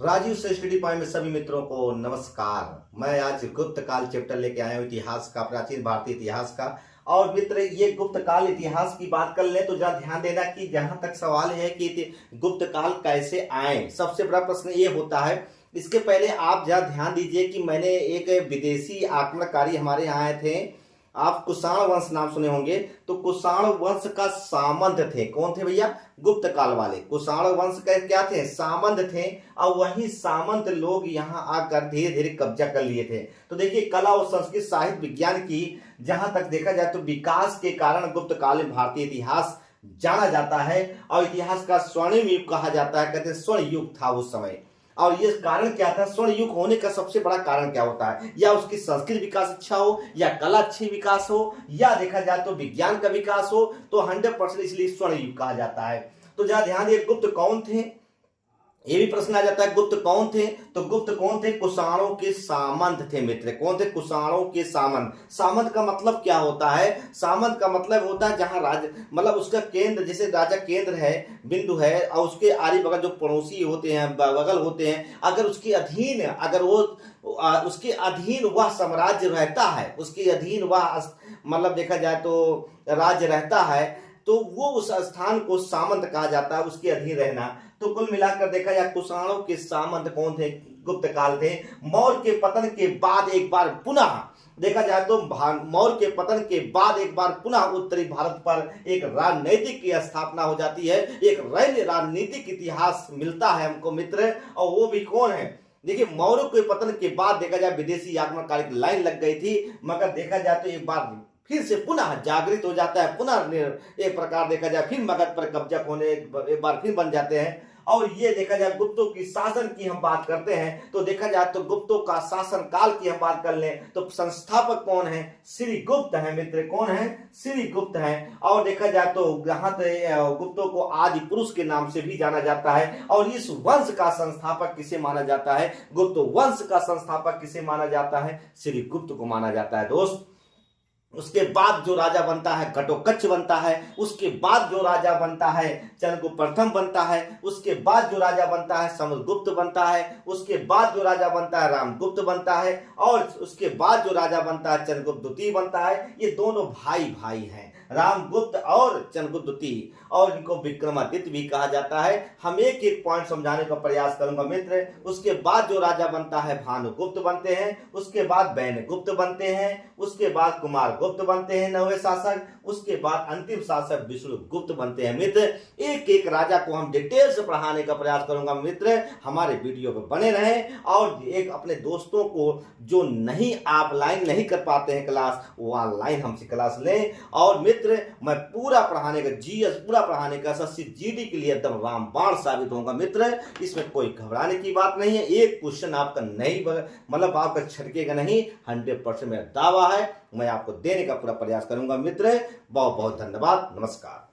राजीव से study point में सभी मित्रों को नमस्कार। मैं आज गुप्त काल चैप्टर लेके आया हूँ, इतिहास का, प्राचीन भारतीय इतिहास का। और मित्र, ये गुप्त काल इतिहास की बात कर ले तो जरा ध्यान देना कि जहां तक सवाल है कि गुप्त काल कैसे आए, सबसे बड़ा प्रश्न ये होता है। इसके पहले आप जरा ध्यान दीजिए कि मैंने एक विदेशी आक्रमणकारी हमारे यहाँ आए थे। आप कुषाण वंश नाम सुने होंगे। तो कुषाण वंश का सामंत थे। कौन थे भैया? गुप्त काल वाले। कुषाण वंश का क्या थे? सामंत थे। और वही सामंत लोग यहाँ आकर धीरे धीरे कब्जा कर लिए थे। तो देखिए, कला और संस्कृत, साहित्य, विज्ञान की जहां तक देखा जाए तो विकास के कारण गुप्त काल में भारतीय इतिहास जाना जाता है और इतिहास का स्वर्णिम युग कहा जाता है। कहते हैं स्वर्ण युग था उस समय। और ये कारण क्या था? स्वर्ण युग होने का सबसे बड़ा कारण क्या होता है? या उसकी संस्कृत विकास अच्छा हो, या कला अच्छी विकास हो, या देखा जाए तो विज्ञान का विकास हो, तो 100% इसलिए स्वर्ण युग कहा जाता है। तो जरा ध्यान दिए, गुप्त कौन थे? ये भी प्रश्न आ जाता है, गुप्त कौन थे? तो गुप्त कौन थे? कुषाणों के सामंत थे मित्र। कौन थे? कुषाणों के सामंत। सामंत का मतलब क्या होता है? सामंत का मतलब होता है जहां राज, मतलब उसका केंद्र, जैसे राजा केंद्र है, बिंदु है, और उसके आरी बगल जो पड़ोसी होते हैं, बगल होते हैं, अगर उसके अधीन, अगर वो उसके अधीन वह साम्राज्य रहता है, उसके अधीन वह मतलब देखा जाए तो राज्य रहता है, तो वो उस स्थान को सामंत कहा जाता है, उसके अधीन रहना। तो कुल मिलाकर देखा जाए, कुषाणों के सामंत कौन थे? गुप्त काल थे। मौर्य के पतन के बाद एक बार पुनः देखा जाए तो मौर्य के पतन के बाद एक बार पुनः उत्तरी भारत पर एक राजनीतिक की स्थापना हो जाती है। एक राजनीतिक इतिहास मिलता है हमको मित्र। और वो भी कौन है? देखिए, मौर्य के पतन के बाद देखा जाए विदेशी आक्रमणकारी की लाइन लग गई थी, मगर देखा जाए तो एक बार फिर से पुनः जागृत हो जाता है। पुनः एक प्रकार देखा जाए फिर मगध पर कब्जा होने एक बार फिर बन जाते हैं। और ये देखा जाए, गुप्तों की शासन की हम बात करते हैं तो देखा जाए तो गुप्तों का शासन काल की हम बात कर लें तो संस्थापक कौन है? श्री गुप्त है मित्र। कौन है? श्री गुप्त है। और देखा जाए तो यहाँ गुप्तों को आदि पुरुष के नाम से भी जाना जाता है। और इस वंश का संस्थापक किसे माना जाता है? गुप्त वंश का संस्थापक किसे माना जाता है? श्री गुप्त को माना जाता है दोस्त। उसके बाद जो राजा बनता है घटोत्कच बनता है। उसके बाद जो राजा बनता है चंद्रगुप्त प्रथम बनता है। उसके बाद जो राजा बनता है समुद्रगुप्त बनता है। उसके बाद जो राजा बनता है रामगुप्त बनता है। और उसके बाद जो राजा बनता है चंद्रगुप्त द्वितीय बनता है। ये दोनों भाई भाई हैं, रामगुप्त और चंद्रगुप्त द्वितीय, और इनको विक्रमादित्य भी कहा जाता है। हम एक एक पॉइंट समझाने का प्रयास करूंगा मित्र। उसके बाद जो राजा बनता है भानुगुप्त बनते हैं। उसके बाद बैनगुप्त बनते हैं। उसके बाद कुमार गुप्त बनते हैं, 9वें शासक। उसके बाद अंतिम शासक विष्णुगुप्त बनते हैं मित्र। एक एक राजा को हम डिटेल से पढ़ाने का प्रयास करूंगा मित्र। हमारे वीडियो पे बने रहें और एक अपने दोस्तों को जो नहीं ऑफलाइन नहीं कर पाते हैं क्लास, वो ऑनलाइन हमसे क्लास लें। और मित्र, मैं पूरा पढ़ाने का जीएस पूरा पढ़ाने का एसएससी जीडी के लिए एकदम रामबाण साबित होगा मित्र। इसमें कोई घबराने की बात नहीं है। एक क्वेश्चन आपका नहीं, मतलब आपका छटकेगा नहीं। 100% मेरा दावा है। मैं आपको देने का पूरा प्रयास करूंगा मित्र। बहुत बहुत धन्यवाद। नमस्कार।